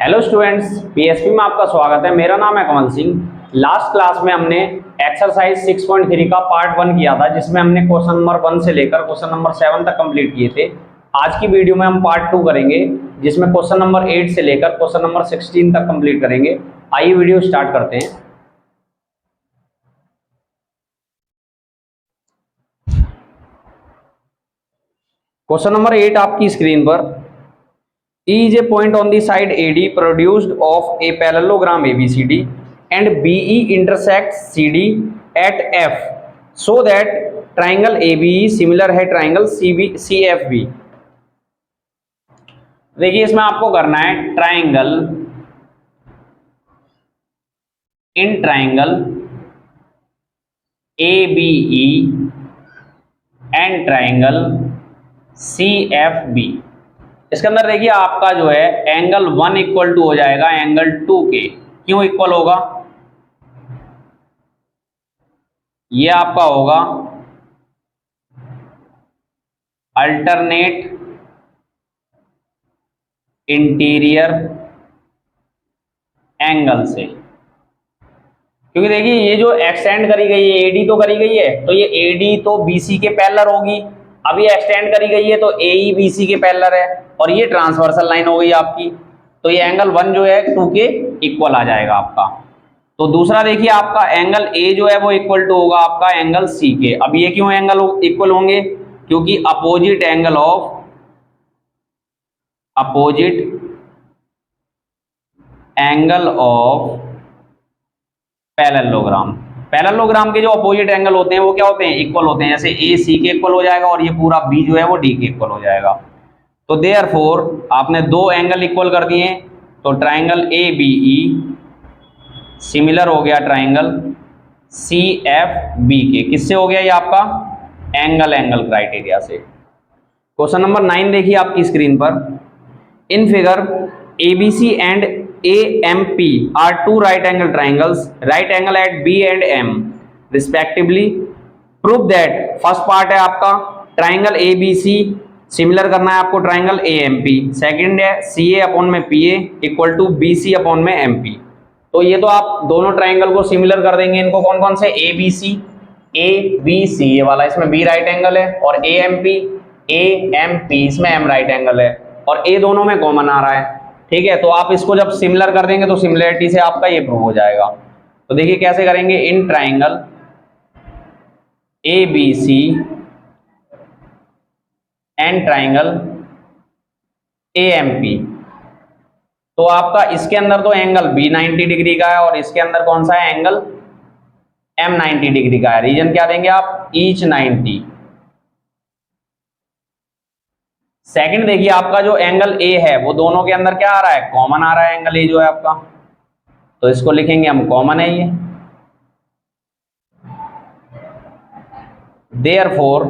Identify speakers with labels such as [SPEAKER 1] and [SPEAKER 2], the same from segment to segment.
[SPEAKER 1] Hello students, PSP में आपका स्वागत है। मेरा नाम है कमल सिंह। लास्ट क्लास में हमने एक्सरसाइज 6.3 का पार्ट 1 किया था, जिसमें हमने क्वेश्चन नंबर 1 से लेकर क्वेश्चन नंबर 7 तक कंप्लीट किए थे। आज की वीडियो में हम पार्ट 2 करेंगे, जिसमें क्वेश्चन नंबर 8 से लेकर क्वेश्चन नंबर 16 तक कंप्लीट करेंगे। आइए वीडियो स्टार्ट करते हैं। क्वेश्चन नंबर 8 आपकी स्क्रीन पर। E is a point on the side AD produced of a parallelogram ABCD and BE intersects CD at F so that triangle ABE similar है triangle CFB। देखिए इसमें आपको करना है triangle in triangle ABE and triangle CFB। इसके अंदर देखिए आपका जो है एंगल 1 इक्वल टू हो जाएगा एंगल 2 के। क्यों इक्वल होगा? ये आपका होगा अल्टरनेट इंटीरियर एंगल से, क्योंकि देखिए ये जो एक्सटेंड करी गई है AD तो करी गई है, तो ये AD तो BC के पैरेलल होगी। अब ये एक्सटेंड करी गई है तो AE BC के पैरेलल है, और ये ट्रांसवर्सल लाइन हो गई आपकी, तो ये एंगल 1 जो है 2 के इक्वल आ जाएगा आपका। तो दूसरा देखिए आपका एंगल A जो है वो इक्वल टू होगा आपका एंगल C के। अब ये क्यों एंगल इक्वल होंगे? क्योंकि अपोजिट एंगल ऑफ पैरेललोग्राम के जो अपोजिट एंगल होते हैं वो क्या होते हैं? इक्वल होते हैं। जैसे A C के इक्वल हो जाएगा और ये पूरा B जो है वो D के इक्वल हो जाएगा। तो देयरफॉर आपने दो एंगल इक्वल कर दिए, तो ट्राइंगल ABE सिमिलर हो गया ट्राइंगल CFB के। किससे हो गया ये आपका? एंगल क्राइटेरिया से। क्वेश्चन नंबर 9 देखिए आपकी स्क्रीन पर। In figure ABC and AMP are two right angle triangles, right angle at B and M respectively. Prove that, first part है आपका ट्राइंगल ABC सिमिलर करना है आपको ट्राइंगल AMP। सेकंड है CA अपॉन में PA equal to BC upon में MP। तो ये तो आप दोनों ट्राइंगल को सिमिलर कर देंगे। इनको कौन कौन से? ABC ये वाला, इसमें B राइट एंगल है, और AMP इसमें M राइट एंगल है, और A दोनों में कॉमन आ रहा है। ठीक है, तो आप इसको जब सिमिलर कर देंगे तो सिमिलरिटी से आपका ये प्रूव हो जाएगा। तो देखिए कैसे करेंगे। In triangle ABC and triangle AMP, तो आपका इसके अंदर तो एंगल B 90 डिग्री का है, और इसके अंदर कौन सा है? एंगल M 90 डिग्री का है। रीजन क्या देंगे आप? ईच 90। सेकंड देखिए आपका जो एंगल A है वो दोनों के अंदर क्या आ रहा है? कॉमन आ रहा है एंगल A जो है आपका, तो इसको लिखेंगे हम कॉमन है ये। देयरफॉर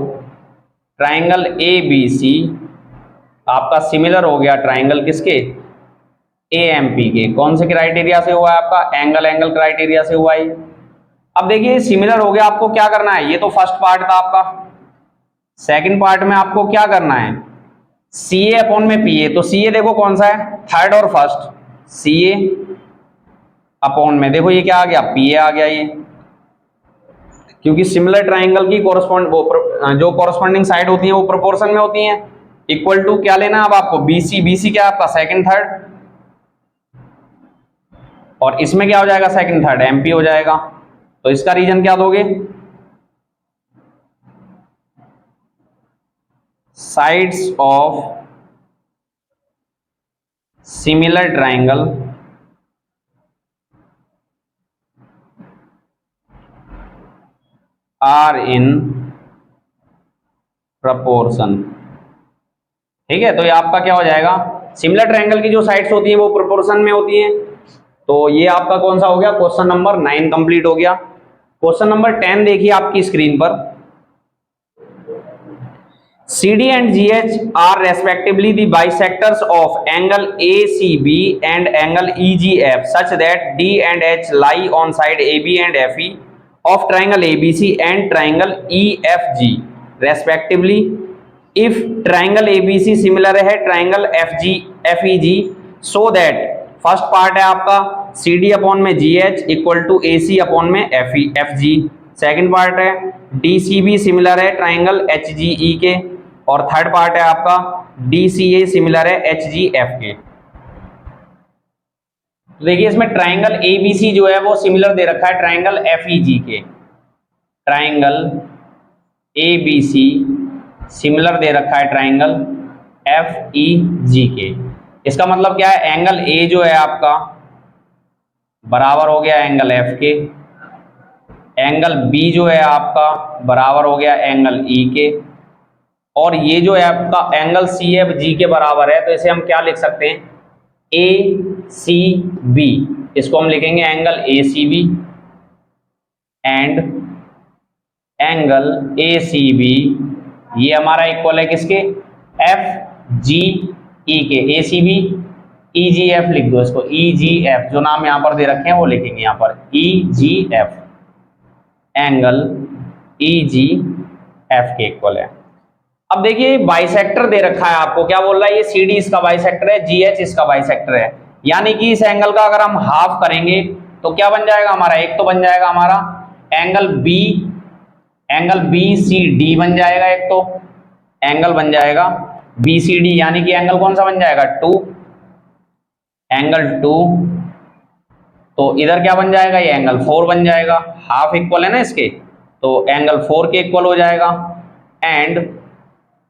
[SPEAKER 1] ट्राइंगल ABC आपका सिमिलर हो गया ट्राइंगल किसके? AMP के। कौन से क्राइटेरिया से हुआ है आपका? एंगल क्राइटेरिया से हुआ है। अब देखिए सिमिलर हो गया, आपको क्या करना है? ये तो फर्स्ट पार्ट था आपका। सेकंड पार्ट में आपको क्या करना है? CA अपॉन में PA। तो CA देखो कौन सा है? थर्ड और फर्स्ट। CA अपॉन में देखो ये क्या आ गया? PA आ गया ये, क्योंकि सिमिलर ट्राइंगल की जो कॉरस्पॉन्डिंग साइड होती है वो प्रोपोर्शन में होती हैं। इक्वल टू क्या लेना है अब आपको? BC क्या आपका? सेकंड थर्ड, और इसमें क्या हो जाएगा? सेकंड थर्ड MP हो जाएगा। तो इसका रीजन क्या दोगे? Sides of similar triangle are in proportion. ठीक है, तो ये आपका क्या हो जाएगा? सिमिलर ट्राइंगल की जो साइड्स होती हैं वो प्रोपोर्शन में होती हैं। तो ये आपका कौन सा हो गया? क्वेश्चन नंबर 9 कंप्लीट हो गया। क्वेश्चन नंबर 10 देखिए आपकी स्क्रीन पर। CD and GH are respectively the bisectors of angle ACB and angle EGF such that D and H lie on side AB and FE of triangle ABC and triangle EFG respectively. If triangle ABC similar है triangle FEG so that first part है आपका C D upon में G H equal to A C upon में F G. Second part है D C B similar है triangle H G E के, और third part है आपका डी सी ए सिमिलर है एच जी एफ के। तो देखिए इसमें ट्राइंगल ए बी सी जो है वो सिमिलर दे रखा है ट्राइंगल एफ ई जी के, triangle A B C similar दे रखा है ट्राइंगल एफ ई जी के। इसका मतलब क्या है, एंगल ए जो है आपका बराबर हो गया एंगल एफ के, एंगल बी जो है आपका बराबर हो गया एंगल ई के, और ये जो है आपका एंगल सी एफ जी के बराबर है, तो इसे हम क्या लिख सकते हैं, ए सी बी। इसको हम लिखेंगे angle A C B and angle A C B, ये हमारा इक्वल है किसके, एफ जी ई के। ए सी बी ई जी एफ लिख दो इसको, ई जी एफ जो नाम यहां पर दे रखे हैं वो लिखेंगे यहां पर ई जी एफ, एंगल ई जी एफ के इक्वल है। अब देखिए बाइसेक्टर दे रखा है आपको, क्या बोल रहा है, ये सी डी इसका बाइसेक्टर है, जी एच इसका बाइसेक्टर है, यानी कि इस एंगल का अगर हम हाफ करेंगे तो क्या बन जाएगा हमारा, एक तो बन जाएगा हमारा एंगल बी सी डी बन जाएगा, एक तो एंगल बन जाएगा बी सी डी, यानी कि एंगल कौन सा बन जाएगा, 2, एंगल 2। तो इधर क्या बन जाएगा, ये एंगल 4 बन जाएगा, हाफ इक्वल है ना इसके, तो एंगल 4 के इक्वल हो जाएगा। एंड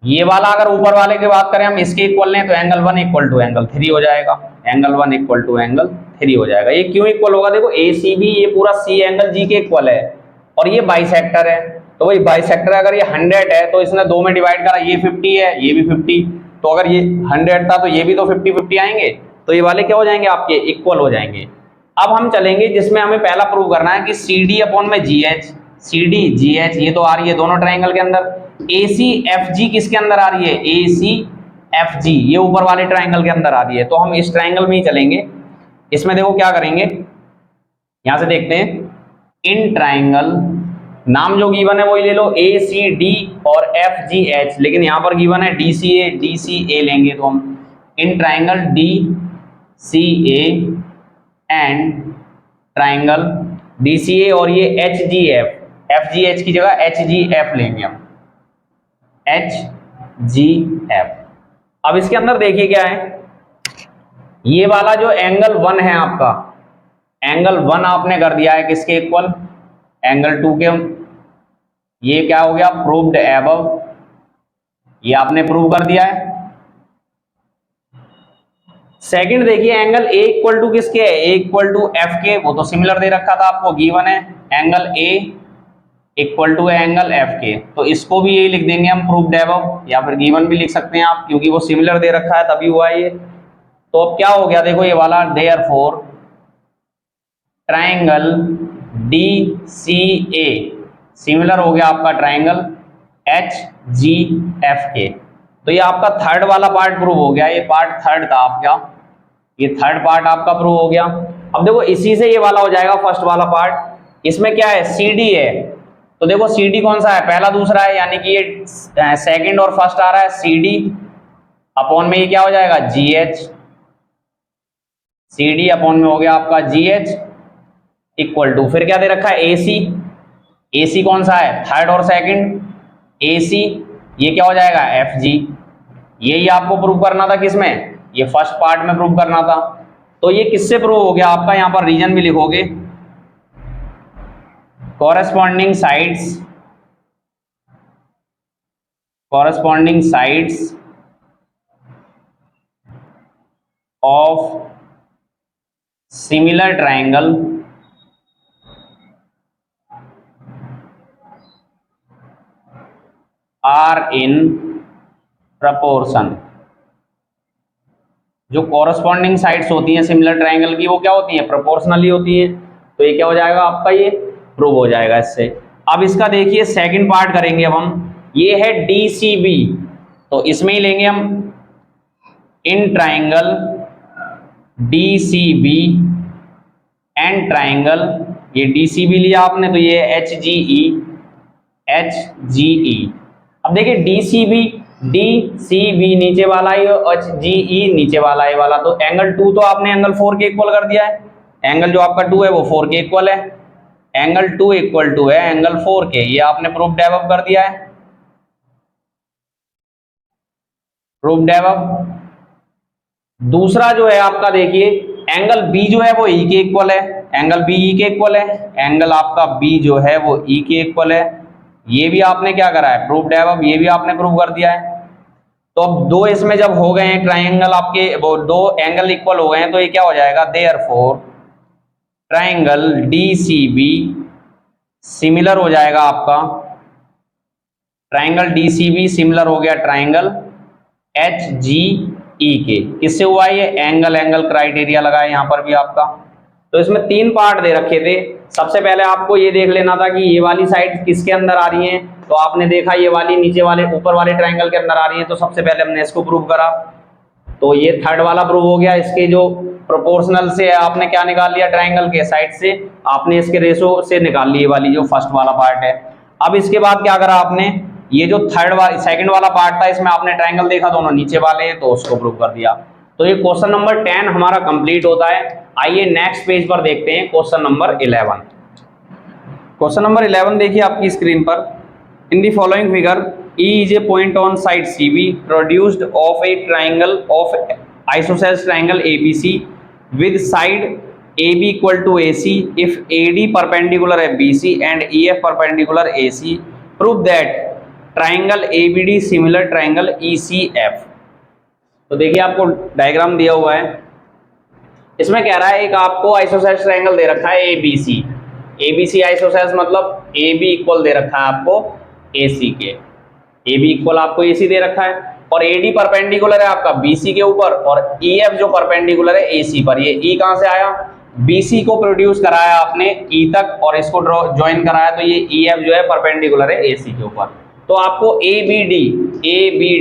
[SPEAKER 1] ये वाला अगर ऊपर वाले की बात करें हम, इसके इक्वल लें तो एंगल 1 इक्वल टू एंगल 3 हो जाएगा, एंगल 1 इक्वल टू एंगल 3 हो जाएगा। ये क्यों इक्वल होगा, देखो ए सी बी ये पूरा सी एंगल जी के इक्वल है, और ये बाइसेक्टर है, तो वही बाइसेक्टर अगर ये 100 है तो इसने 2 में डिवाइड करा, ये 50 है ये भी 50, तो अगर ये 100 था तो ये भी तो 50-50 आएंगे, तो ये वाले क्या हो जाएंगे आपके, इक्वल हो जाएंगे। अब हम चलेंगे जिसमें हमें पहला प्रूव करना है कि सी डी अपॉन में G H, C D G H ये तो आ रही है दोनों ट्राइंगल के अंदर, ए सी एफ जी किसके अंदर आ रही है, ए सी एफ जी ये ऊपर वाले ट्राइंगल के अंदर आ रही है, तो हम इस ट्राइंगल में ही चलेंगे। इसमें देखो क्या करेंगे, यहां से देखते हैं, इन ट्राइंगल नाम जो गिवन है वही ले लो, ए सी डी और एफ जी एच, लेकिन यहां पर गिवन है डी सी ए लेंगे, तो हम इन triangle D C A and triangle D C A और ये H G F G H की जगह एच जी एफ लेंगे हम, एच जी एफ। अब इसके अंदर देखिए क्या है, ये वाला जो एंगल 1 है आपका, एंगल 1 आपने कर दिया है किसके इक्वल, एंगल 2 के, ये क्या हो गया, प्रूव्ड एबव, ये आपने प्रूव कर दिया है। सेकंड देखिए एंगल ए इक्वल टू किसके है, ए इक्वल टू एफ के, वो तो सिमिलर दे रखा था आपको, गिवन है angle A equal to angle F के, तो इसको भी यही लिख देंगे हम प्रूव्ड एबव, या फिर गिवन भी लिख सकते हैं आप, क्योंकि वो सिमिलर दे रखा है तभी हुआ ये। तो अब क्या हो गया देखो ये वाला, therefore triangle D C A similar हो गया आपका ट्राइंगल एच जी एफ के। तो ये आपका थर्ड वाला पार्ट प्रूव हो गया, ये पार्ट थर्ड था आपका, ये थर्ड पार्ट आपका प्रूव हो गया। अब देखो इसी से ये वाला हो जाएगा फर्स्ट वाला पार्ट, इसमें क्या है, सी डी है, तो देखो सी डी कौन सा है, पहला दूसरा है, यानी कि ये सेकंड और फर्स्ट आ रहा है, सी डी अपॉन में ये क्या हो जाएगा, G H, C D upon में हो गया आपका जी एच इक्वल टू, फिर क्या दे रखा है, ए सी, ए सी कौन सा है, थर्ड और सेकंड, ए सी ये क्या हो जाएगा, एफ जी। यही आपको प्रूव करना था किसमें, ये फर्स्ट पार्ट में प्रूव करना था। तो ये किससे प्रूव हो गया आपका, यहां पर रीजन भी लिखोगे, corresponding sides of similar triangle are in proportion। जो कॉरस्पॉन्डिंग साइड्स होती हैं सिमिलर ट्राइंगल की वो क्या होती हैं, प्रोपोर्शनली होती हैं, तो ये क्या हो जाएगा आपका, ये प्रूव हो जाएगा इससे। अब इसका देखिए सेकंड पार्ट करेंगे अब हम, ये है डी सी बी, तो इसमें ही लेंगे हम इन triangle D C B and triangle, ये डी सी बी लिया आपने तो ये एच जी ई। अब देखिए D C B D C B नीचे वाला ही एच जी ई नीचे वाला ये वाला, तो एंगल 2 तो आपने एंगल 4 के इक्वल कर दिया है। एंगल जो आपका 2 है वो 4 के इक्वल है, एंगल 2 इक्वल टू है एंगल 4 के, ये आपने प्रूफ डेवलप कर दिया है, प्रूफ डेवलप। दूसरा जो है आपका देखिए एंगल बी जो है वो ई के इक्वल है, एंगल बी ई के इक्वल है, एंगल आपका बी जो है वो ई के इक्वल है, ये भी आपने क्या करा है, प्रूफ डेवलप, ये भी आपने प्रूव कर दिया है। तो अब दो इसमें जब हो गए हैं ट्राइंगल आपके, वो दो एंगल इक्वल हो गए हैं, तो ये क्या हो जाएगा, therefore triangle D C B similar हो जाएगा आपका, triangle D C B similar हो गया ट्राइंगल एच जी ई के। किससे हुआ ये, एंगल एंगल क्राइटेरिया लगाया यहाँ पर भी आपका। तो इसमें 3 पार्ट दे रखे थे। सबसे पहले आपको ये देख लेना था कि ये वाली साइड किसके अंदर आ रही है, तो आपने देखा ये वाली नीचे वाले ऊपर वाले ट्राइंगल के अंदर आ रही है, तो सबसे पहले हमने इसको प्रूव करा, तो ये थर्ड वाला प्रूव हो गया। इसके जो प्रोपोर्शनल से आपने क्या निकाल लिया, ट्राइंगल के साइड से आपने इसके रेशो से निकाल ली, ये वाली जो फर्स्ट वाला पार्ट है। अब इसके बाद क्या करा आपने, ये जो सेकंड वाला पार्ट था इसमें आपने ट्राइंगल देखा दोनों नीचे वाले, तो उसको प्रूव कर दिया। तो ये क्वेश्चन नंबर 10 हमारा कंप्लीट होता है। आइए नेक्स्ट पेज पर देखते हैं क्वेश्चन नंबर 11। क्वेश्चन नंबर 11 देखिए आपकी स्क्रीन पर, in the following figure E is a point on side CB produced of a triangle of isosceles triangle ABC with side AB equal to AC if AD perpendicular है BC and EF perpendicular AC. Prove that triangle ABD similar triangle ECF. तो देखिए आपको diagram दिया हुआ है, इसमें कह रहा है एक आपको आइसोसेलेस ट्रायंगल दे रखा है ABC, ABC आइसोसेलेस मतलब AB इक्वल दे रखा है आपको AC के, AB इक्वल आपको AC दे रखा है, और AD परपेंडिकुलर है आपका BC के ऊपर, और EF जो परपेंडिकुलर है AC पर। ये E कहां से आया, BC को प्रोड्यूस कराया आपने E तक और इसको ज्वाइन कराया, तो ये EF जो है परपेंडिकुलर है AC के ऊपर। तो आपको ABD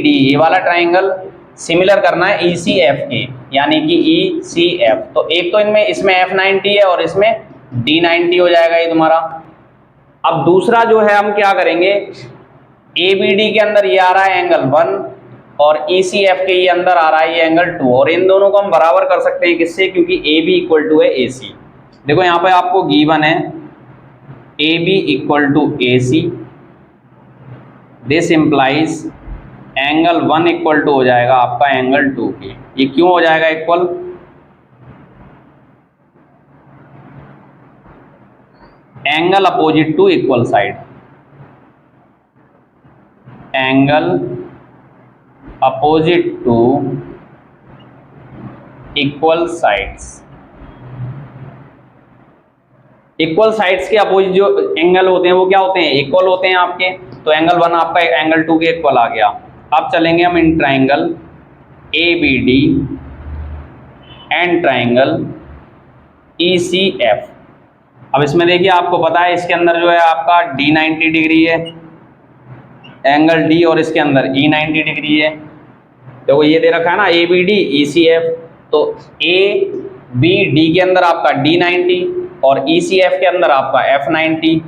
[SPEAKER 1] ये वाला ट्राइंगल सिमिलर करना है ECF के, यानी कि ECF। तो एक तो इनमें इसमें F90 है और इसमें D90 हो जाएगा ये तुम्हारा। अब दूसरा जो है हम क्या करेंगे, ABD के अंदर ये आ रहा है एंगल 1 और ECF के ये अंदर आ रहा है ये एंगल 2, और इन दोनों को हम बराबर कर सकते हैं किससे, क्योंकि AB इक्वल टू है AC। देखो यहाँ पे आपको गिवन है AB equal to AC, this implies angle 1 equal to हो जाएगा आपका एंगल 2 के। ये क्यों हो जाएगा equal, angle opposite to equal side, angle opposite to equal sides. Equal sides के अपोजिट जो एंगल होते हैं वो क्या होते हैं, इक्वल होते हैं आपके। तो एंगल 1 आपका एंगल 2 के इक्वल आ गया। अब चलेंगे हम in triangle ABD and triangle ECF। अब इसमें देखिए आपको पता है इसके अंदर जो है आपका D90 डिग्री है एंगल D, और इसके अंदर E90 डिग्री है। देखो ये दे रखा है ना ABD ECF, तो ABD के अंदर आपका D90 और ECF के अंदर आपका F90,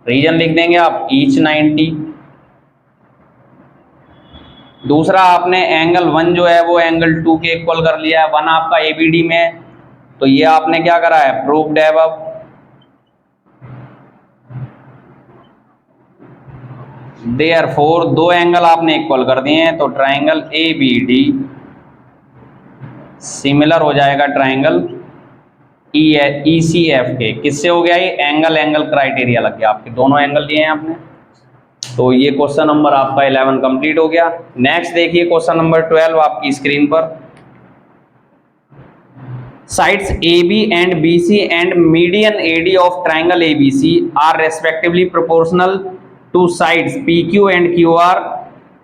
[SPEAKER 1] रीजन लिख देंगे आप ईच 90। दूसरा आपने एंगल 1 जो है वो एंगल 2 के इक्वल कर लिया है, 1 आपका ABD में, तो ये आपने क्या करा है, प्रूव्ड एबव। देयरफॉर दो एंगल आपने इक्वल कर दिए हैं, तो ट्राइंगल ABD सिमिलर हो जाएगा ट्राइंगल ECF के। किससे हो गया ये, एंगल एंगल क्राइटेरिया लग गया, आपके दोनों एंगल लिए हैं आपने। तो ये क्वेश्चन नंबर आपका 11 कंप्लीट हो गया। नेक्स्ट देखिए क्वेश्चन नंबर 12 आपकी स्क्रीन पर, sides AB and BC and median AD of triangle ABC are respectively proportional to sides PQ and QR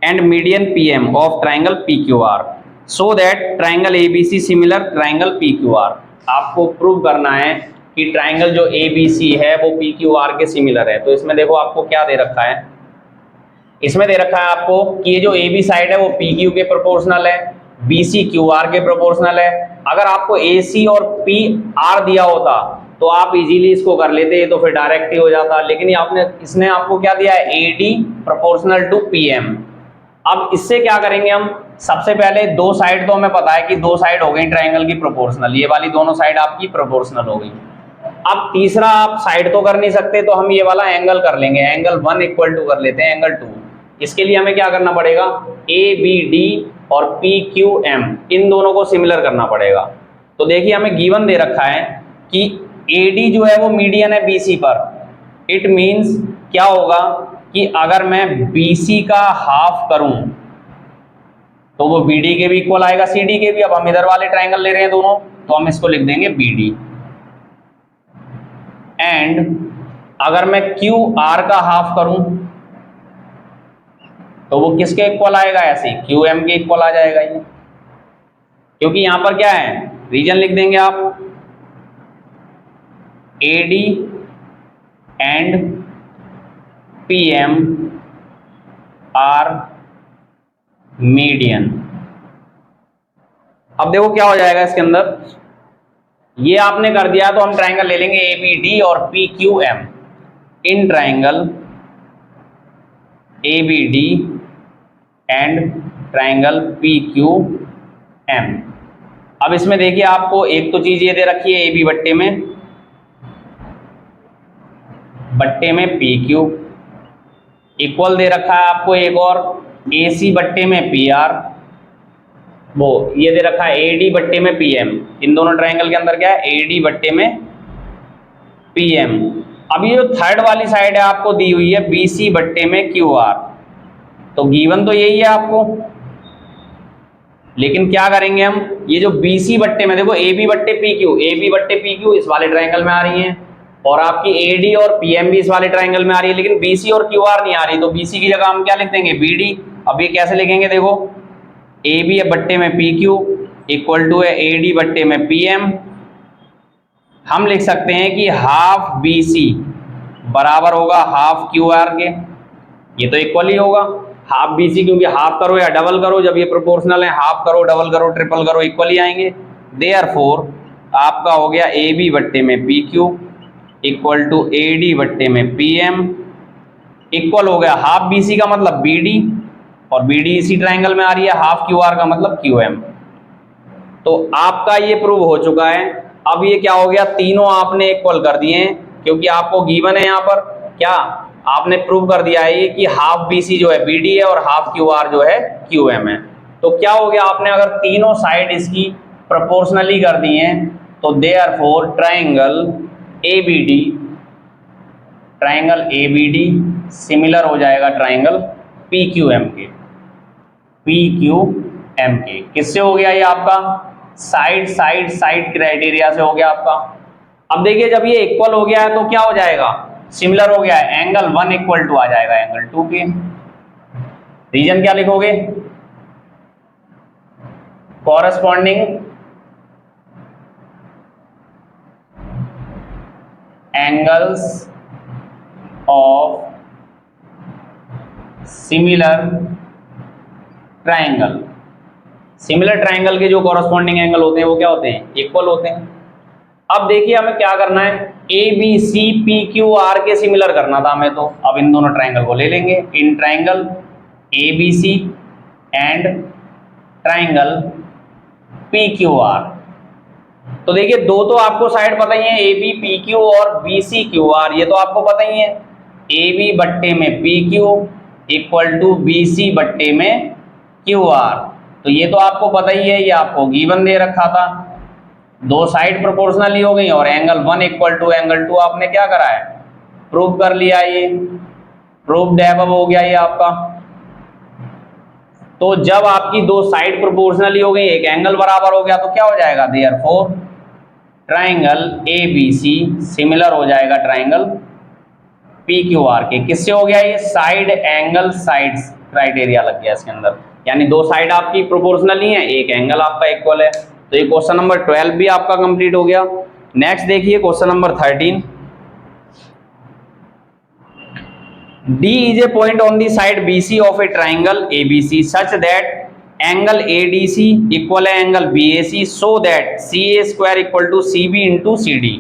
[SPEAKER 1] and median PM of triangle PQR, so that triangle ABC similar triangle PQR। आपको prove करना है कि triangle जो ABC है वो PQR के similar है। तो इसमें देखो आपको क्या दे रखा है, इसमें दे रखा है आपको कि ये जो AB साइड है वो PQ के प्रोपोर्शनल है, BC QR के प्रोपोर्शनल है। अगर आपको AC और PR दिया होता तो आप इजीली इसको कर लेते, तो फिर डायरेक्ट ही हो जाता, लेकिन ये इसने आपको क्या दिया है, AD प्रोपोर्शनल टू PM, अब इससे क्या करेंगे हम, सबसे पहले दो साइड तो हमें पता है कि दो साइड हो गई ट्राइंगल की प्रोपोर्शनल, ये वाली दोनों साइड आपकी प्रोपोर्शनल हो गई। अब तीसरा आप साइड तो कर नहीं सकते, तो हम ये वाला एंगल कर लेंगे, एंगल 1 इक्वल टू कर लेते हैं एंगल 2। इसके लिए हमें क्या करना पड़ेगा, ए बी डी और पी क्यू एम इन दोनों को सिमिलर करना पड़ेगा। तो देखिए हमें गिवन दे रखा है कि ए डी जो है वो मीडियन है बी सी पर। इट मीन्स क्या होगा कि अगर मैं बी सी का हाफ करूं तो वो बी डी के भी इक्वल आएगा, सी डी के भी। अब हम इधर वाले ट्राइंगल ले रहे हैं दोनों, तो हम इसको लिख देंगे बी डी। एंड अगर मैं क्यू आर का हाफ करूं तो वो किसके इक्वल आएगा, ऐसे क्यू एम के इक्वल आ जाएगा ये, क्योंकि यहां पर क्या है, रीजन लिख देंगे आप, A D and P M are median. अब देखो क्या हो जाएगा इसके अंदर, ये आपने कर दिया तो हम ट्राइंगल ले लेंगे ए बी डी और P Q M. In triangle A B D and triangle P Q M. अब इसमें देखिए आपको एक तो चीज ये दे रखी है, ए बी बट्टे में पी क्यू, इक्वल दे रखा है आपको एक और ए सी बट्टे में पी आर, वो ये दे रखा है ए डी बट्टे में पी एम। इन दोनों ट्राइंगल के अंदर क्या है, ए डी बट्टे में पी एम। अब ये जो थर्ड वाली साइड है आपको दी हुई है बी सी बट्टे में क्यू आर, तो गिवन तो यही है आपको, लेकिन क्या करेंगे हम, ये जो बी सी बट्टे में देखो ए बी बट्टे पी क्यू, ए बी बट्टे पी क्यू इस वाले ट्राइंगल में आ रही हैं, और आपकी ए डी और पी एम भी इस वाले ट्राइंगल में आ रही है, लेकिन बी सी और क्यू आर नहीं आ रही, तो बी सी की जगह हम क्या लिख देंगे, बी डी। अब ये कैसे लिखेंगे, देखो ए बी बट्टे में पी क्यू इक्वल टू है ए डी बट्टे में पी एम। हम लिख सकते हैं कि हाफ बी सी बराबर होगा हाफ क्यू आर के, ये तो इक्वल ही होगा हाफ बी सी, क्योंकि हाफ करो या डबल करो, जब ये प्रोपोर्शनल है हाफ करो डबल करो ट्रिपल करो इक्वल ही आएंगे। देयरफॉर आपका हो गया ए बी बट्टे में P Q equal to A D बट्टे में पी एम, इक्वल हो गया हाफ बी सी का मतलब बी डी, और बी डी इसी ट्राइंगल में आ रही है, हाफ क्यू आर का मतलब क्यू एम। तो आपका ये प्रूव हो चुका है। अब ये क्या हो गया, तीनों आपने इक्वल कर दिए हैं, क्योंकि आपको गिवन है यहाँ पर क्या, आपने प्रूव कर दिया है कि हाफ बी सी जो है बी डी है और हाफ क्यू आर जो है क्यू एम है। तो क्या हो गया, आपने अगर तीनों साइड इसकी प्रोपोर्शनली कर दी हैं, तो therefore triangle A B D similar हो जाएगा ट्राइंगल पी क्यू एम के। किससे हो गया ये आपका, साइड क्राइटेरिया से हो गया आपका। अब देखिए जब ये इक्वल हो गया है तो क्या हो जाएगा, सिमिलर हो गया है, एंगल 1 इक्वल टू आ जाएगा एंगल 2 के। रीजन क्या लिखोगे, corresponding angles of similar triangle. Similar triangle के जो कॉरस्पॉन्डिंग एंगल होते हैं वो क्या होते हैं, इक्वल होते हैं। अब देखिए हमें क्या करना है, A B C P Q R के सिमिलर करना था हमें, तो अब इन दोनों ट्राइंगल को ले लेंगे, in triangle A B C and triangle P Q R. तो देखिए दो तो आपको साइड पता ही है, ए बी पी क्यू और बी सी क्यू आर, ये तो आपको पता ही है, ए बी बट्टे में P Q equal to B C बट्टे में क्यू आर, तो ये तो आपको पता ही है, ये आपको गिवन दे रखा था। दो साइड प्रोपोर्शनली हो गई और एंगल 1 इक्वल टू एंगल 2 आपने क्या करा है, प्रूव कर लिया, ये प्रूव्ड है हो गया ये आपका। तो जब आपकी दो साइड प्रोपोर्शनली हो गई, एक एंगल बराबर हो गया, तो क्या हो जाएगा, therefore triangle A B C similar हो जाएगा ट्राइंगल पी क्यू आर के। किससे हो गया, ये साइड एंगल साइड्स क्राइटेरिया लग गया इसके अंदर, यानी दो साइड आपकी प्रोपोर्शनल ही है, एक एंगल आपका इक्वल है। तो ये क्वेश्चन नंबर 12 भी आपका कंप्लीट हो गया। नेक्स्ट देखिए question number 13, D is a point on the side BC of a triangle ABC such that angle ADC equal है angle BAC so that CA square equal to CB into CD।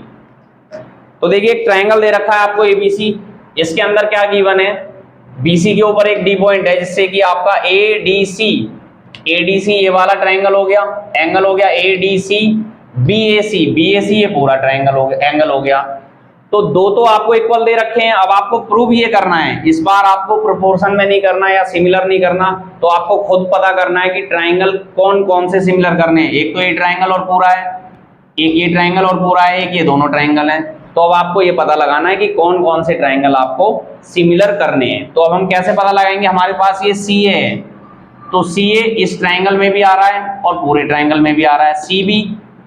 [SPEAKER 1] तो देखिए एक triangle दे रखा है आपको ABC, इसके अंदर क्या गिवन है, BC के ऊपर एक D पॉइंट है, जिससे कि आपका ADC ये वाला ट्राइंगल हो गया, एंगल हो गया ADC, BAC ये पूरा ट्राइंगल हो गया, एंगल हो गया। तो दो तो आपको इक्वल दे रखे हैं। अब आपको प्रूव ये करना है, इस बार आपको प्रोपोर्शन में नहीं करना या सिमिलर नहीं करना, तो आपको खुद पता करना है कि ट्राइंगल कौन कौन से सिमिलर करने हैं। एक तो ये ट्राइंगल और पूरा है, एक ये ट्राइंगल और पूरा है, एक ये दोनों ट्राइंगल हैं। तो अब आपको ये पता लगाना है कि कौन कौन से ट्राइंगल आपको सिमिलर करने हैं। तो अब हम कैसे पता लगाएंगे, हमारे पास ये CA है, तो CA इस ट्राइंगल में भी आ रहा है और पूरे ट्राइंगल में भी आ रहा है, CB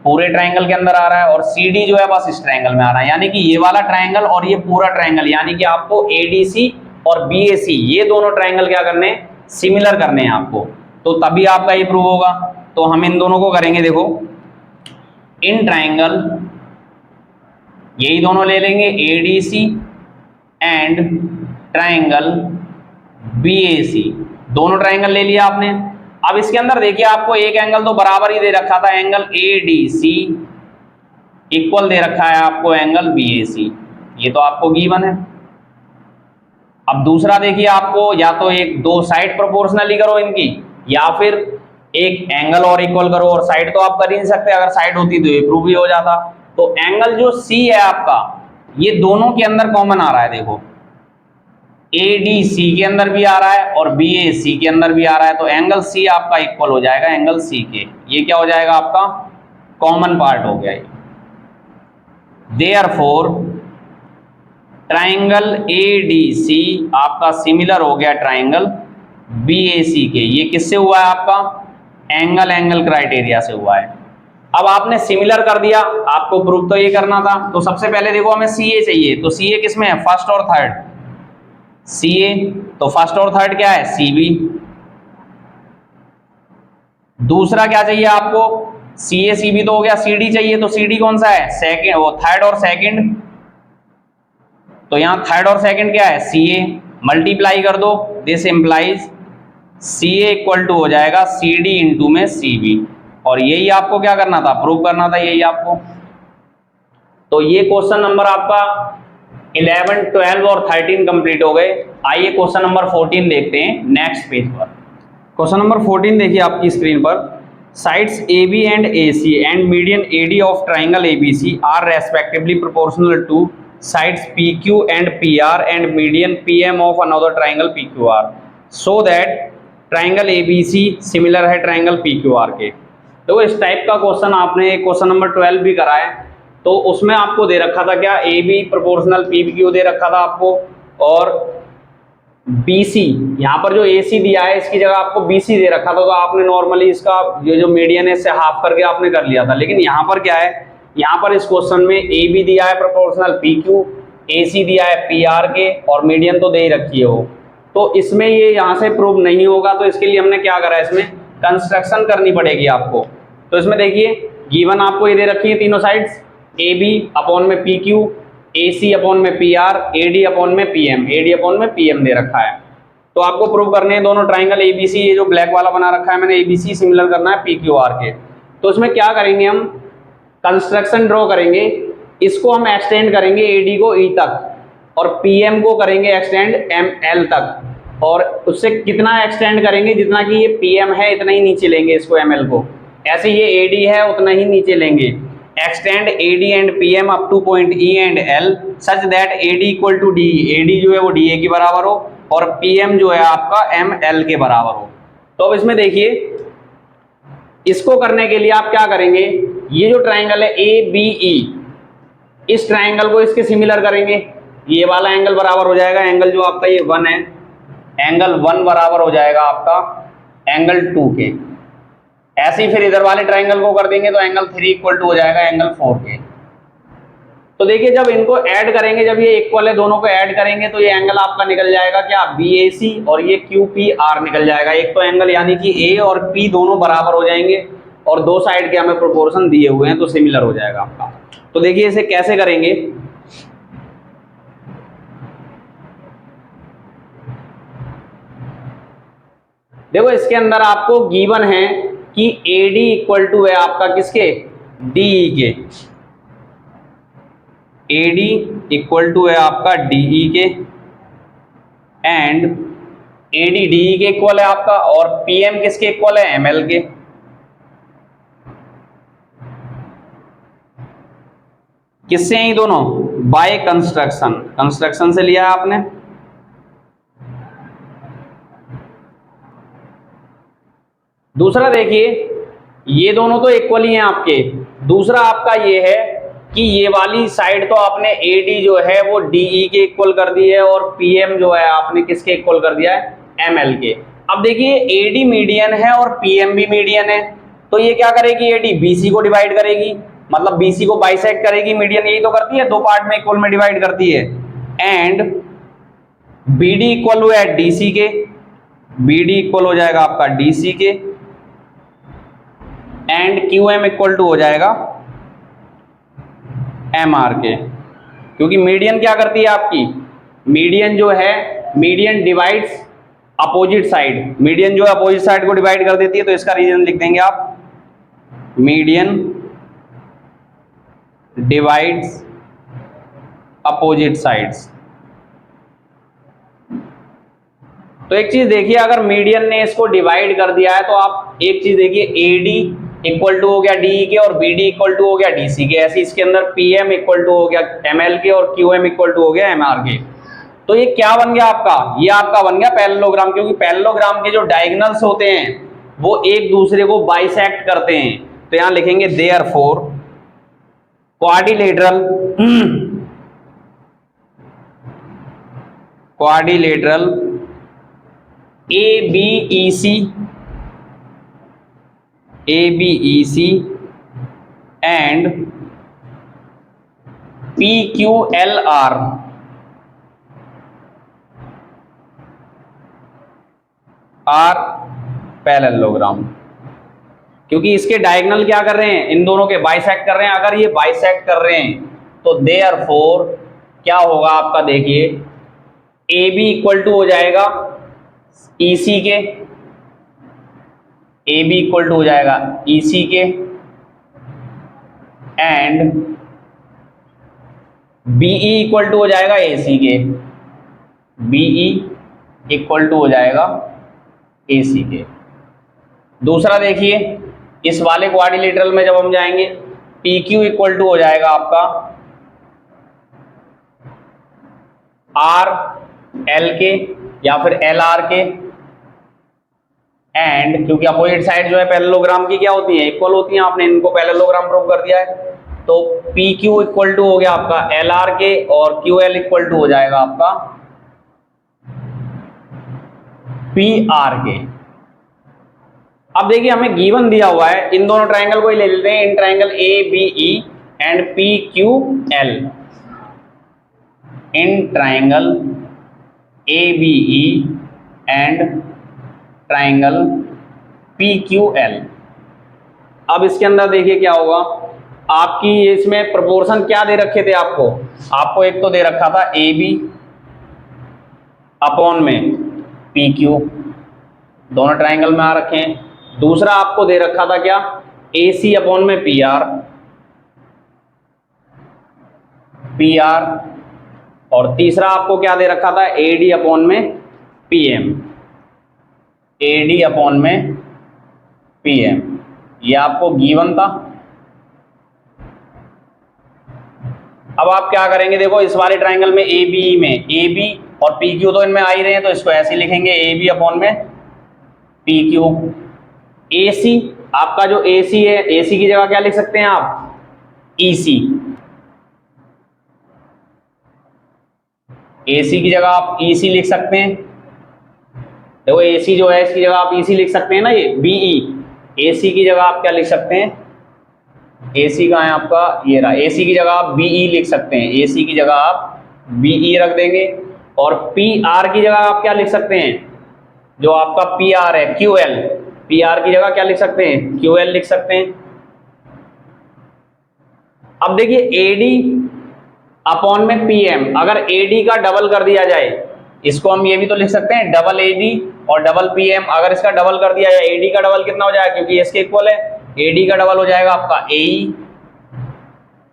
[SPEAKER 1] पूरे ट्राइंगल के अंदर आ रहा है, और CD जो है बस इस ट्राइंगल में आ रहा है। यानी कि ये वाला ट्राइंगल और ये पूरा ट्राइंगल, यानी कि आपको ADC और BAC ये दोनों ट्राइंगल क्या करने हैं, सिमिलर करने हैं आपको, तो तभी आपका ये प्रूव होगा। तो हम इन दोनों को करेंगे, देखो इन ट्राइंगल, यही दोनों ले लेंगे ADC एंड ट्राइंगल BAC, दोनों ट्राइंगल ले लिया आपने। अब इसके अंदर देखिए आपको एक एंगल तो बराबर ही दे रखा था, एंगल ADC इक्वल दे रखा है आपको एंगल BAC, ये तो आपको गिवन है। अब दूसरा देखिए, आपको या तो एक दो साइड प्रोपोर्शनली करो इनकी, या फिर एक एंगल और इक्वल करो, और साइड तो आप कर ही नहीं सकते, अगर साइड होती तो ये प्रूव भी हो जाता। तो एंगल जो C है आपका, ये दोनों के अंदर कॉमन आ रहा है, देखो ADC के अंदर भी आ रहा है और BAC के अंदर भी आ रहा है, तो एंगल C आपका इक्वल हो जाएगा एंगल C के, ये क्या हो जाएगा आपका कॉमन पार्ट हो गया ये। देयरफॉर ट्राइंगल ADC आपका सिमिलर हो गया ट्राइंगल BAC के, ये किससे हुआ है आपका एंगल क्राइटेरिया से हुआ है। अब आपने सिमिलर कर दिया, आपको प्रूफ तो ये करना था, तो सबसे पहले देखो हमें CA चाहिए, तो CA किसमें है, फर्स्ट और थर्ड, CA तो फर्स्ट और थर्ड क्या है, CB। दूसरा क्या चाहिए आपको, CA CB तो हो गया, CD चाहिए, तो CD कौन सा है, सेकंड, वो थर्ड और सेकंड, तो यहां थर्ड और सेकंड क्या है, CA, मल्टीप्लाई कर दो, this implies CA equal to हो जाएगा CD इंटू में CB, और यही आपको क्या करना था, प्रूव करना था, यही आपको। तो ये क्वेश्चन नंबर आपका 11, 12 और 13 कंप्लीट हो गए। आइए क्वेश्चन नंबर 14 देखते हैं नेक्स्ट पेज पर। क्वेश्चन नंबर 14 देखिए आपकी स्क्रीन पर, sides AB and AC and median AD of triangle ABC are respectively proportional to sides PQ and PR and median PM of another triangle PQR, so that triangle ABC similar है triangle PQR के। तो इस type का question आपने question number 12 भी करा है, तो उसमें आपको दे रखा था क्या, AB प्रोपोर्शनल PQ दे रखा था आपको, और BC यहाँ पर जो AC दिया है इसकी जगह आपको BC दे रखा था, तो आपने नॉर्मली इसका ये जो मीडियन है इससे हाफ करके आपने कर लिया था। लेकिन यहाँ पर क्या है, यहाँ पर इस क्वेश्चन में AB दिया है प्रोपोर्शनल PQ, AC दिया है PR के, और मीडियन तो दे ही रखी है वो, तो इसमें ये यहाँ से प्रूव नहीं होगा। तो इसके लिए हमने क्या करा है, इसमें कंस्ट्रक्शन करनी पड़ेगी आपको। तो इसमें देखिए गिवन आपको ये दे रखी है तीनों साइड्स, AB अपॉन में PQ, AC अपॉन में PR, AD अपॉन में PM, AD अपॉन में PM दे रखा है। तो आपको प्रूव करने हैं दोनों ट्राइंगल ABC, ये जो ब्लैक वाला बना रखा है मैंने ABC सिमिलर करना है PQR के। तो इसमें क्या करेंगे, हम कंस्ट्रक्शन ड्रॉ करेंगे, इसको हम एक्सटेंड करेंगे AD को E तक, और PM को करेंगे एक्सटेंड ML तक, और उससे कितना एक्सटेंड करेंगे, जितना कि ये PM है इतना ही नीचे लेंगे इसको ML को, ऐसे ये AD है उतना ही नीचे लेंगे। Extend AD and PM up to point E and L such that AD equal to DE, AD जो है वो DA के बराबर हो, और PM जो है आपका ML के बराबर हो। तो अब इसमें देखिए, इसको करने के लिए आप क्या करेंगे, ये जो ट्राइंगल है ABE, इस ट्राइंगल को इसके सिमिलर करेंगे, ये वाला एंगल बराबर हो जाएगा एंगल जो आपका ये 1 है, एंगल 1 बराबर हो जाएगा आपका एंगल 2 के। ऐसे ही फिर इधर वाले ट्राइंगल को कर देंगे तो एंगल 3 इक्वल टू हो जाएगा एंगल 4 के। तो देखिए जब इनको ऐड करेंगे, जब ये इक्वल है दोनों को ऐड करेंगे, तो ये एंगल आपका निकल जाएगा क्या, BAC, और ये QPR निकल जाएगा। एक तो एंगल यानी कि A और P दोनों बराबर हो जाएंगे, और दो साइड के हमें प्रोपोर्शन दिए हुए हैं, तो सिमिलर हो जाएगा आपका। तो देखिए इसे कैसे करेंगे, देखो इसके अंदर आपको गिवन है कि AD इक्वल टू है आपका किसके, DE के, AD इक्वल टू है आपका DE के, एंड एडी डीई के इक्वल है आपका, और पीएम किसके इक्वल है, एमएल के। किससे हैं ये दोनों, बाय कंस्ट्रक्शन, कंस्ट्रक्शन से लिया है आपने। दूसरा देखिए, ये दोनों तो इक्वल ही हैं आपके। दूसरा आपका ये है कि ये वाली साइड तो आपने एडी जो है वो डीई के इक्वल कर दी है, और पीएम जो है आपने किसके इक्वल कर दिया है, एमएल के। अब देखिए एडी मीडियन है और पीएम भी मीडियन है, तो ये क्या करेगी, एडी बीसी को डिवाइड करेगी, मतलब बीसी को बाइसेक्ट करेगी। मीडियन यही तो करती है, दो पार्ट में इक्वल में डिवाइड करती है। एंड बीडी इक्वल हुआ है डीसी के, बीडी इक्वल हो जाएगा आपका डीसी के, एंड क्यूएम इक्वल टू हो जाएगा एमआर के। क्योंकि मीडियन क्या करती है आपकी, मीडियन जो है, median divides opposite side, median जो है अपोजिट साइड को डिवाइड कर देती है, तो इसका रीजन लिख देंगे आप, मीडियन डिवाइड्स अपोजिट साइड्स। तो एक चीज देखिए, अगर मीडियन ने इसको डिवाइड कर दिया है तो आप एक चीज देखिए, एडी इक्वल टू हो गया डीई के, और बीडी इक्वल टू हो गया डीसी के। ऐसे इसके अंदर पीएम इक्वल टू हो गया एमएल के, और क्यूएम इक्वल टू हो गया एमआर के। तो ये क्या बन गया आपका, ये आपका बन गया पैरेललोग्राम। क्योंकि पैरेललोग्राम के जो डायगोनल्स होते हैं वो एक दूसरे को बाइसेक्ट करते हैं। तो यहां लिखेंगे therefore quadrilateral ABEC and PQLR are parallelogram. क्योंकि इसके डायगोनल क्या कर रहे हैं, इन दोनों के बाइसेक्ट कर रहे हैं। अगर ये बाइसेक्ट कर रहे हैं तो देयरफॉर क्या होगा आपका, देखिए AB इक्वल टू हो जाएगा EC के, AB इक्वल टू हो जाएगा EC के, एंड BE इक्वल टू हो जाएगा AC के, BE इक्वल टू हो जाएगा AC के। दूसरा देखिए, इस वाले क्वाड्रिलेटरल में जब हम जाएंगे, PQ इक्वल टू हो जाएगा आपका RL के या फिर LR के, एंड क्योंकि अपोजिट साइड जो है पैरेललोग्राम की क्या होती है, इक्वल होती हैं, आपने इनको पैरेललोग्राम प्रूव कर दिया है। तो PQ इक्वल टू हो गया आपका LR के, और QL इक्वल टू हो जाएगा आपका PR के। अब देखिए हमें गिवन दिया हुआ है, इन दोनों ट्रायंगल को ही ले लेते हैं, in triangle ABE and PQL, in triangle ABE and triangle PQL। अब इसके अंदर देखिए क्या होगा, आपकी इसमें प्रोपोर्शन क्या दे रखे थे आपको एक तो दे रखा था AB अपॉन में PQ, दोनों ट्रायंगल में आ रखे हैं। दूसरा आपको दे रखा था क्या, AC अपॉन में PR, और तीसरा आपको क्या दे रखा था, AD अपॉन में PM, AD अपॉन में PM। ये आपको गिवन था। अब आप क्या करेंगे, देखो इस वाले ट्रायंगल में ABE में AB और PQ तो इनमें आ ही रहे हैं, तो इसको ऐसे लिखेंगे AB अपॉन में PQ। AC आपका जो AC है, AC की जगह क्या लिख सकते हैं आप, EC, AC की जगह आप EC लिख सकते हैं। देखो AC जो है इसकी जगह आप EC लिख सकते हैं ना, ये BE, AC की जगह आप क्या लिख सकते हैं, AC का है आपका ये रहा, AC की जगह आप BE लिख सकते हैं, AC की जगह आप BE रख देंगे। और PR की जगह आप क्या लिख सकते हैं, जो आपका PR है QL, PR की जगह क्या लिख सकते हैं, QL लिख सकते हैं। अब देखिए AD अपॉन में PM, अगर AD का डबल कर दिया जाए, इसको हम ये भी तो लिख सकते हैं डबल AD और डबल PM। अगर इसका डबल कर दिया जाए, AD का डबल कितना हो जाएगा, क्योंकि इसके इक्वल है, AD का डबल हो जाएगा आपका AE,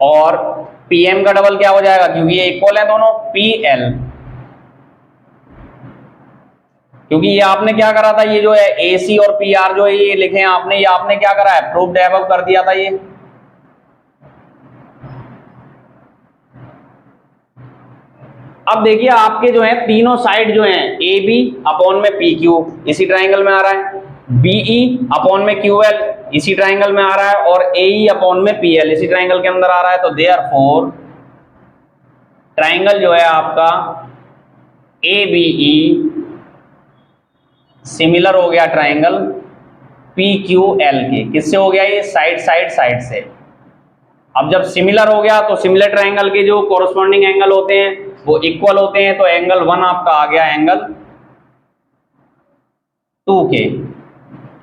[SPEAKER 1] और PM का डबल क्या हो जाएगा, क्योंकि ये इक्वल है दोनों, PL। क्योंकि ये आपने क्या करा था, ये जो है ए सी और पी आर जो है ये लिखे हैं आपने, ये आपने क्या करा है, प्रूव्ड अबव कर दिया था ये। अब देखिए आपके जो है तीनों साइड जो है ए बी अपॉन में पी क्यू इसी ट्राइंगल में आ रहा है, बीई अपॉन में क्यू एल इसी ट्राइंगल में आ रहा है, और एई अपॉन में पी एल इसी ट्राइंगल के अंदर आ रहा है। तो देयरफॉर ट्राइंगल जो है आपका ए बी ई सिमिलर हो गया ट्राइंगल पी क्यू एल के। किससे हो गया ये, साइड से। अब जब सिमिलर हो गया तो सिमिलर ट्राइंगल के जो कोरस्पॉन्डिंग एंगल होते हैं वो इक्वल होते हैं, तो एंगल 1 आपका आ गया एंगल 2 के,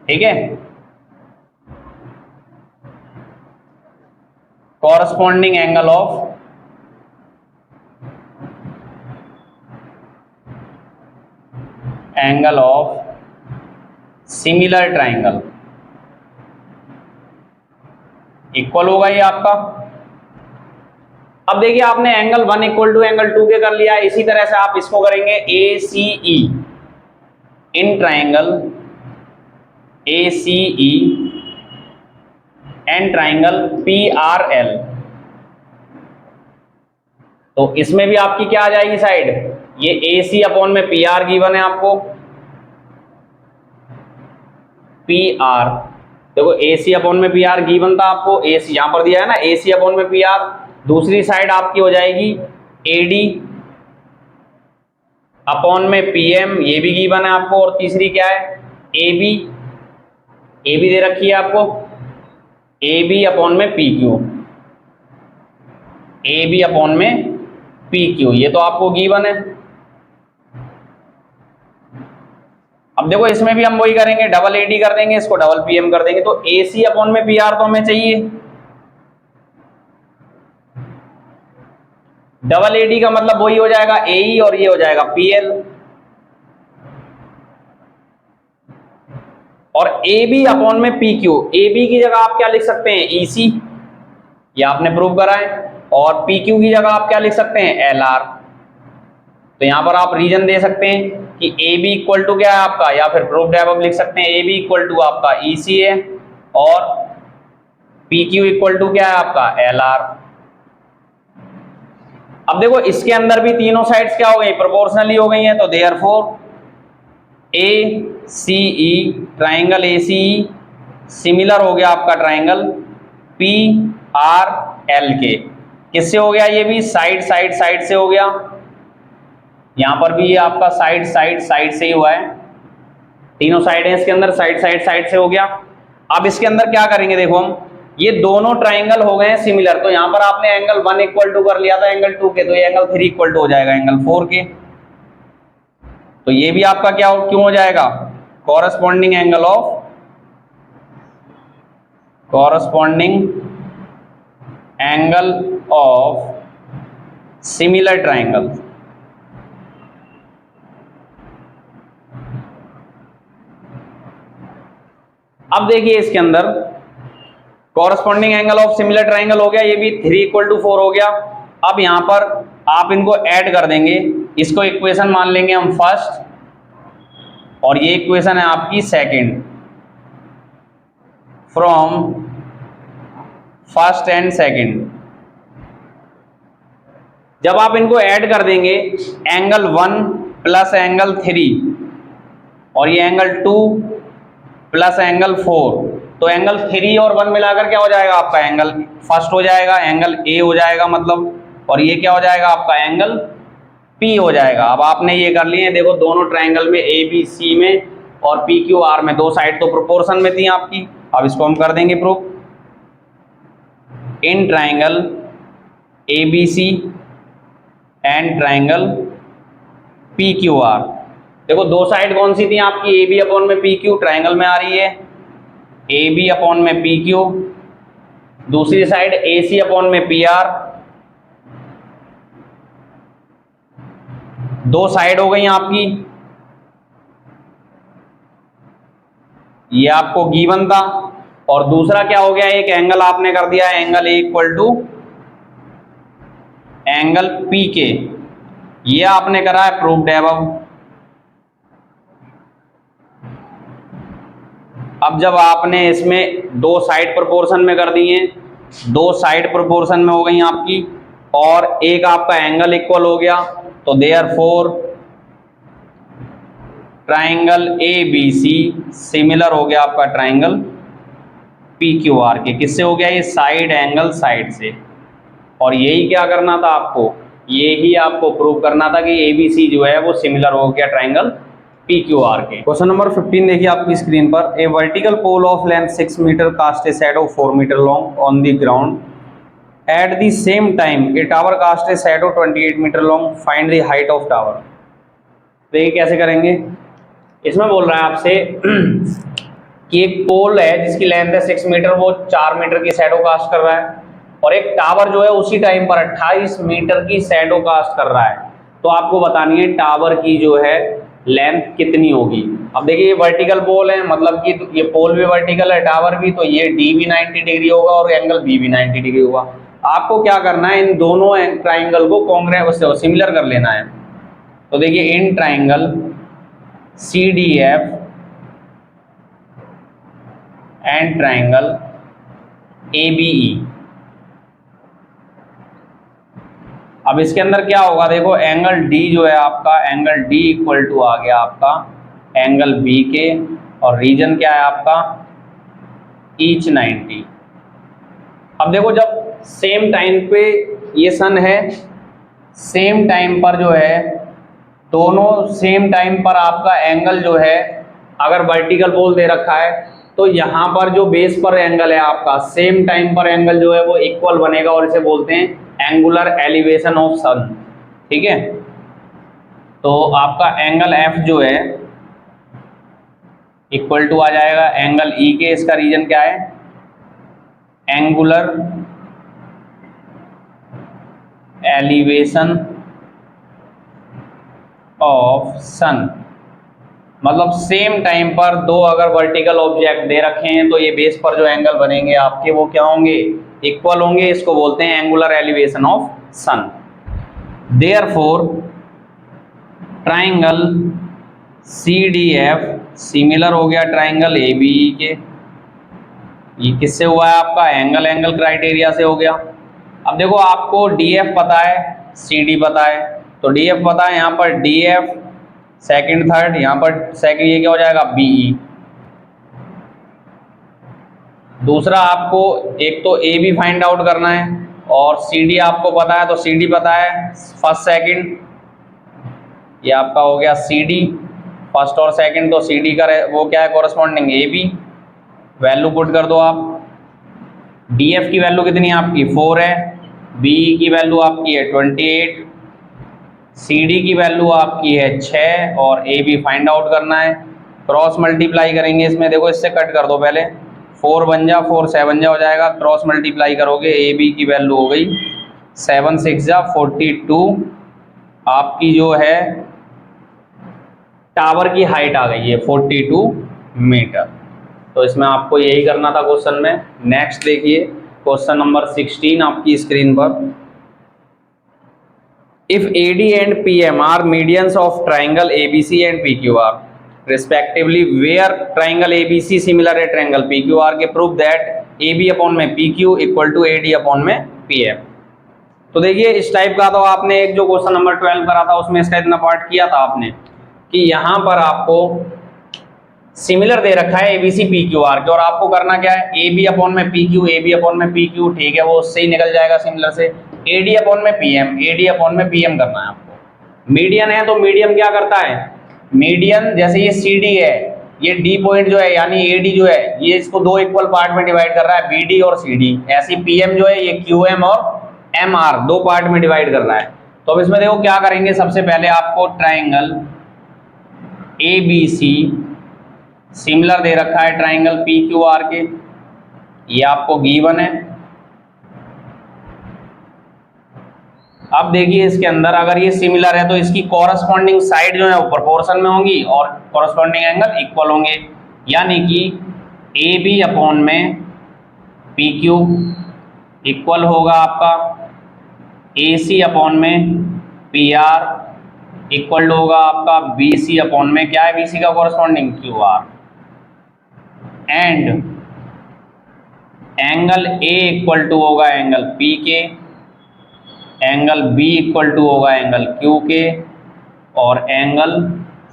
[SPEAKER 1] ठीक है। Corresponding angle of similar triangle equal होगा ये आपका। अब देखिए आपने एंगल 1 इक्वल टू एंगल 2 के कर लिया, इसी तरह से आप इसको करेंगे A C E in triangle A C E and triangle P R L. तो इसमें भी आपकी क्या आ जाएगी साइड, ये ए सी अपॉन में पी आर गिवन है आपको, पी आर देखो ए सी अपॉन में पी आर गिवन था आपको, ए सी यहां पर दिया है ना, ए सी अपॉन में पी आर। दूसरी साइड आपकी हो जाएगी ए डी अपॉन में पी एम, ये भी गिवन है आपको, और तीसरी क्या है ए बी, ए बी दे रखी है आपको, ए बी अपॉन में P Q, A B upon में पी क्यू, ये तो आपको गिवन है। अब देखो इसमें भी हम वही करेंगे, डबल ए डी कर देंगे, इसको डबल पी एम कर देंगे, तो ए सी अपॉन में पी आर तो हमें चाहिए। डबल ए डी का मतलब वही हो जाएगा ए ई, और ये हो जाएगा पी एल, और ए बी अपॉन में पी क्यू, ए बी की जगह आप क्या लिख सकते हैं ई सी, ये आपने प्रूव करा है, और पी क्यू की जगह आप क्या लिख सकते हैं एल आर। तो यहां पर आप रीजन दे सकते हैं कि ए बी इक्वल टू क्या है आपका, या फिर प्रूव्ड अबव लिख सकते हैं ए बी इक्वल टू आपका ई सी है, और पी क्यू इक्वल टू क्या है आपका एल आर। अब देखो इसके अंदर भी तीनों साइड्स क्या हो गई, प्रोपोर्शनली हो गई हैं, तो therefore A C E triangle A C E similar हो गया आपका ट्राइंगल पी आर एल के। किससे हो गया, ये भी साइड से हो गया, यहां पर भी ये आपका साइड से ही हुआ है, तीनों साइड है इसके अंदर, साइड से हो गया। अब इसके अंदर क्या करेंगे, देखो हम ये दोनों ट्राइंगल हो गए हैं सिमिलर, तो यहां पर आपने एंगल 1 इक्वल टू कर लिया था एंगल 2 के, तो ये एंगल 3 इक्वल टू हो जाएगा एंगल 4 के। तो ये भी आपका क्या क्यों हो जाएगा, corresponding angle of similar triangle. अब देखिए इसके अंदर corresponding angle of similar triangle हो गया, ये भी 3 इक्वल टू 4 हो गया। अब यहां पर आप इनको ऐड कर देंगे, इसको इक्वेशन मान लेंगे हम फर्स्ट, और ये इक्वेशन है आपकी second, from first and second. जब आप इनको ऐड कर देंगे एंगल 1 प्लस एंगल 3 और ये एंगल 2 प्लस एंगल 4, तो एंगल 3 और 1 मिलाकर क्या हो जाएगा आपका एंगल फर्स्ट हो जाएगा, एंगल ए हो जाएगा मतलब, और ये क्या हो जाएगा आपका एंगल पी हो जाएगा। अब आपने ये कर लिए, देखो दोनों ट्राइंगल में ए बी सी में और पी क्यू आर में दो साइड तो प्रोपोर्शन में थी आपकी। अब इसको हम कर देंगे proof, in triangle A B C and triangle P Q R. देखो दो साइड कौन सी थी आपकी, ए बी अपॉन में पी क्यू ट्राइंगल में आ रही है, ए बी अपॉन में पी क्यू, दूसरी साइड ए सी अपॉन में पी आर। दो साइड हो गई आपकी, ये आपको गिवन था, और दूसरा क्या हो गया, एक एंगल आपने कर दिया है angle A equal to angle P के, ये आपने करा है प्रूव्ड अबव। अब जब आपने इसमें दो साइड प्रोपोर्शन में कर दिए, दो साइड प्रोपोर्शन में हो गई आपकी, और एक आपका एंगल इक्वल हो गया, तो देयरफॉर ट्राइंगल ABC सिमिलर हो गया आपका ट्राइंगल PQR के। किससे हो गया? ये साइड एंगल साइड से। और यही क्या करना था आपको? यही आपको प्रूव करना था कि ABC जो है वो सिमिलर हो गया ट्राइंगल PQR के। क्वेश्चन नंबर 15 देखिए आपकी स्क्रीन पर। A vertical pole of length 6 metre cast a shadow 4 metre long on the ground at the same time a tower cast a shadow 28 metre long, find the height of tower. देखिए कैसे करेंगे। इसमें बोल रहा है आपसे कि एक पोल है जिसकी लेंथ है 6 मीटर, वो 4 मीटर की शैडो कास्ट कर रहा है, और एक टावर जो है उसी टाइम पर 28 मीटर की शैडो कास्ट कर रहा है। तो आपको बतानी है टावर की जो है लेंथ कितनी होगी। अब देखिए ये वर्टिकल पोल है, मतलब कि ये पोल भी वर्टिकल है, टावर भी, तो ये D भी 90 डिग्री होगा और एंगल B भी 90 डिग्री होगा। आपको क्या करना है, इन दोनों ट्राइंगल को कॉन्ग्रुएंट सिमिलर कर लेना है। तो देखिए in triangle CDF and triangle ABE। अब इसके अंदर क्या होगा, देखो एंगल D जो है आपका, एंगल D इक्वल टू आ गया आपका एंगल B के, और रीजन क्या है आपका ईच 90। अब देखो जब सेम टाइम पे ये सन है, सेम टाइम पर जो है दोनों सेम टाइम पर आपका एंगल जो है, अगर वर्टिकल पोल दे रखा है तो यहाँ पर जो बेस पर एंगल है आपका सेम टाइम पर एंगल जो है वो इक्वल बनेगा, और इसे बोलते हैं एंगुलर एलिवेशन ऑफ सन। ठीक है, तो आपका एंगल F जो है इक्वल टू आ जाएगा एंगल E के। इसका रीजन क्या है? एंगुलर एलिवेशन ऑफ सन। मतलब सेम टाइम पर दो अगर वर्टिकल ऑब्जेक्ट दे रखे हैं तो ये बेस पर जो एंगल बनेंगे आपके वो क्या होंगे? इक्वल होंगे। इसको बोलते हैं angular elevation of sun. Therefore triangle CDF similar हो गया ट्राइंगल ABE के। ये किससे हुआ है आपका? एंगल क्राइटेरिया से हो गया। अब देखो आपको DF पता है, CD पता है, तो DF पता है, यहाँ पर DF सेकंड थर्ड, यहाँ पर सेकंड, ये क्या हो जाएगा BE। दूसरा आपको एक तो AB फाइंड आउट करना है, और CD आपको पता है, तो CD पता है फर्स्ट सेकंड, ये आपका हो गया CD फर्स्ट और सेकंड, तो CD का वो क्या है कॉरस्पॉन्डिंग AB। वैल्यू पुट कर दो आप। DF की वैल्यू कितनी है आपकी 4 है, BE की वैल्यू आपकी है 28, CD की वैल्यू आपकी है 6, और AB फाइंड आउट करना है। क्रॉस मल्टीप्लाई करेंगे इसमें, देखो इससे कट कर दो पहले, 4 बन जा 4 7 जा हो जाएगा, क्रॉस मल्टीप्लाई करोगे AB की वैल्यू हो गई 7 6 जा 42। आपकी जो है टावर की हाइट आ गई है 42 मीटर। तो इसमें आपको यही करना था क्वेश्चन में। नेक्स्ट देखिए क्वेश्चन नंबर 16 आपकी स्क्रीन पर। If AD and PM are medians of triangle ABC and PQR respectively, where triangle ABC similar है triangle PQR के, prove that AB अपॉन में PQ equal to AD upon में PM। तो देखिए इस type का तो आपने एक जो क्वेश्चन नंबर 12 करा था उसमें इसका इतना पार्ट किया था आपने, कि यहाँ पर आपको सिमिलर दे रखा है ABC PQR के, और आपको करना क्या है AB अपॉन में PQ, AB अपॉन में PQ, ठीक है, वो उससे ही निकल जाएगा सिमिलर से। AD अपॉन में PM, AD अपॉन में PM करना है आपको। मीडियन है तो मीडियन क्या करता है, मीडियन जैसे ये CD है, ये D पॉइंट जो है यानी AD जो है ये इसको दो इक्वल पार्ट में डिवाइड कर रहा है, BD और CD। ऐसे PM जो है ये QM और MR दो पार्ट में डिवाइड कर रहा है। तो अब इसमें देखो क्या करेंगे, सबसे पहले आपको ट्राइंगल ABC सिमिलर दे रखा है ट्राइंगल PQR के, ये आपको गिवन है। अब देखिए इसके अंदर अगर ये सिमिलर है तो इसकी कॉरस्पॉन्डिंग साइड जो है वो प्रोपोर्शन में होंगी और कॉरस्पॉन्डिंग एंगल इक्वल होंगे, यानी कि AB अपॉन में PQ इक्वल होगा आपका AC अपॉन में PR इक्वल होगा आपका BC अपॉन में क्या है BC का corresponding QR। And angle A equal to होगा एंगल पी के, एंगल बी इक्वल टू होगा एंगल क्यू के, और एंगल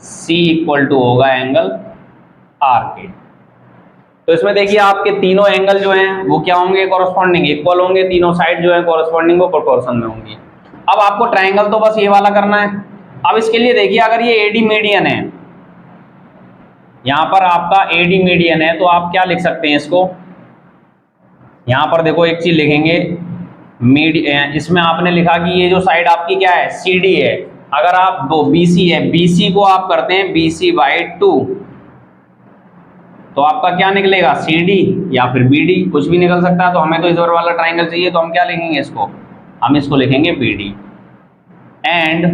[SPEAKER 1] सी इक्वल टू होगा एंगल आर के। तो इसमें देखिए आपके तीनों एंगल जो हैं वो क्या होंगे, कॉरस्पॉन्डिंग इक्वल होंगे, तीनों साइड जो है कॉरस्पॉन्डिंग वो प्रोपोर्शन में होंगी। अब आपको ट्रायंगल तो बस ये वाला करना है। अब इसके लिए देखिए अगर ये एडी मीडियन है, यहां पर आपका एडी मीडियन है, तो आप क्या लिख सकते हैं इसको, यहां पर देखो एक चीज लिखेंगे, इसमें आपने लिखा कि ये जो साइड आपकी क्या है, सी डी है। अगर आप दो BC है, BC को आप करते हैं BC/2, तो आपका क्या निकलेगा, CD या फिर BD, कुछ भी निकल सकता है। तो हमें तो इस वाला ट्राइंगल चाहिए, तो हम क्या लिखेंगे इसको, हम इसको लिखेंगे BD। एंड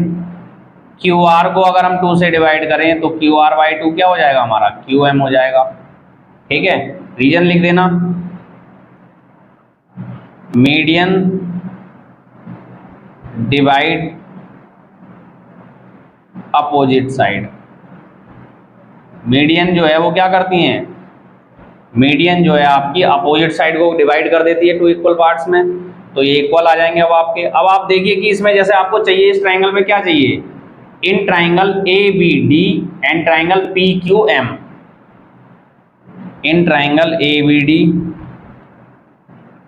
[SPEAKER 1] QR को अगर हम 2 से डिवाइड करें तो QR/2 क्या हो जाएगा हमारा, QM हो जाएगा। ठीक है, रीजन लिख देना, median divide opposite side. Median जो है वो क्या करती हैं, मीडियन जो है आपकी अपोजिट साइड को डिवाइड कर देती है 2 इक्वल पार्ट्स में, तो ये इक्वल आ जाएंगे। अब आपके, अब आप देखिए कि इसमें जैसे आपको चाहिए इस ट्राइंगल में क्या चाहिए, in triangle ABD and triangle PQM, in triangle ABD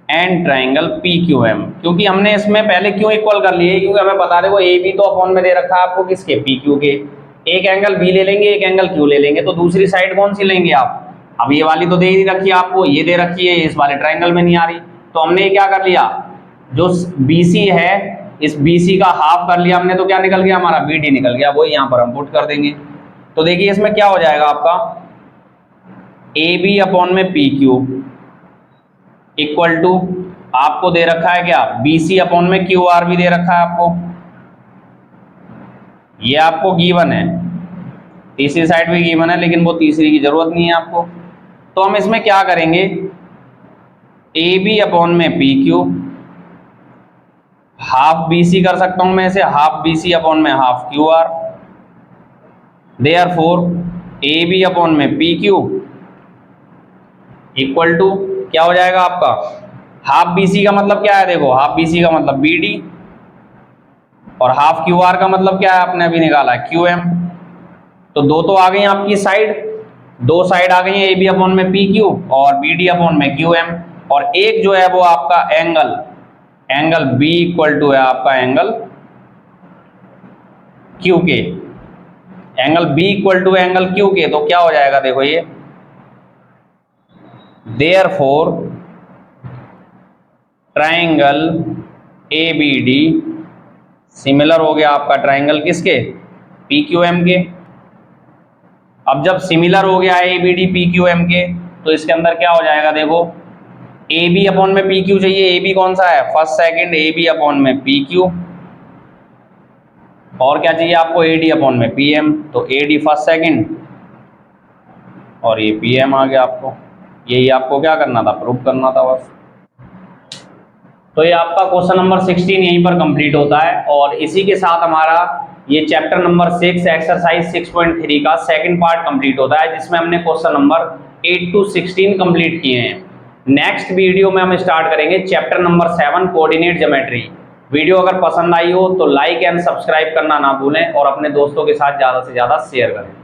[SPEAKER 1] and triangle PQM, क्योंकि हमने इसमें पहले क्यों इक्वल कर लिए, क्योंकि हमें बता दे वो AB तो अपॉन में दे रखा है आपको किसके, PQ के। एक एंगल B ले लेंगे, एक एंगल Q ले लेंगे, तो दूसरी साइड कौन सी लेंगे आप, अब ये वाली तो दे ही रखी है आपको, ये दे रखी है, इस वाले ट्राइंगल में नहीं आ रही, तो हमने क्या कर लिया, जो BC है इस BC का हाफ कर लिया हमने, तो क्या निकल गया हमारा, BD निकल गया, वही यहाँ पर हम पुट कर देंगे। तो देखिए इसमें क्या हो जाएगा आपका, AB अपॉन में PQ इक्वल टू आपको दे रखा है क्या, BC अपॉन में QR भी दे रखा है आपको, ये आपको गिवन है, तीसरी साइड भी गिवन है, लेकिन वो तीसरी की जरूरत नहीं है आपको। तो हम इसमें क्या करेंगे, AB अपॉन में PQ, हाफ BC कर सकता हूं मैं इसे, हाफ BC अपॉन में half QR, therefore AB upon में PQ इक्वल टू क्या हो जाएगा आपका, हाफ BC का मतलब क्या है, देखो हाफ BC का मतलब BD, और हाफ QR का मतलब क्या है, आपने अभी निकाला है QM। तो दो तो आ गई आपकी साइड, दो साइड आ गई है AB अपॉन में PQ और BD अपॉन में QM, और एक जो है वो आपका angle, angle B equal to है आपका एंगल Q के, angle B equal to angle Q के, तो क्या हो जाएगा देखो ये, देयरफॉर ट्राइंगल ABD सिमिलर हो गया आपका ट्राइंगल किसके, PQM के। अब जब सिमिलर हो गया ABD PQM के, तो इसके अंदर क्या हो जाएगा देखो, AB अपॉन में PQ चाहिए, AB कौन सा है, फर्स्ट सेकंड, AB अपॉन में PQ, और क्या चाहिए आपको, AD अपॉन में PM, तो AD फर्स्ट सेकंड और ये PM आ गया आपको। यही आपको क्या करना था, प्रूव करना था बस। तो ये आपका क्वेश्चन नंबर 16 यहीं पर कंप्लीट होता है, और इसी के साथ हमारा ये चैप्टर नंबर 6 एक्सरसाइज 6.3 का सेकंड पार्ट कंप्लीट होता है, जिसमें हमने क्वेश्चन नंबर 8 to 16 कंप्लीट किए हैं। नेक्स्ट वीडियो में हम स्टार्ट करेंगे chapter number 7 coordinate geometry. Video अगर पसंद आई हो तो लाइक एंड सब्सक्राइब करना ना भूलें, और अपने दोस्तों के साथ ज़्यादा से ज़्यादा शेयर करें।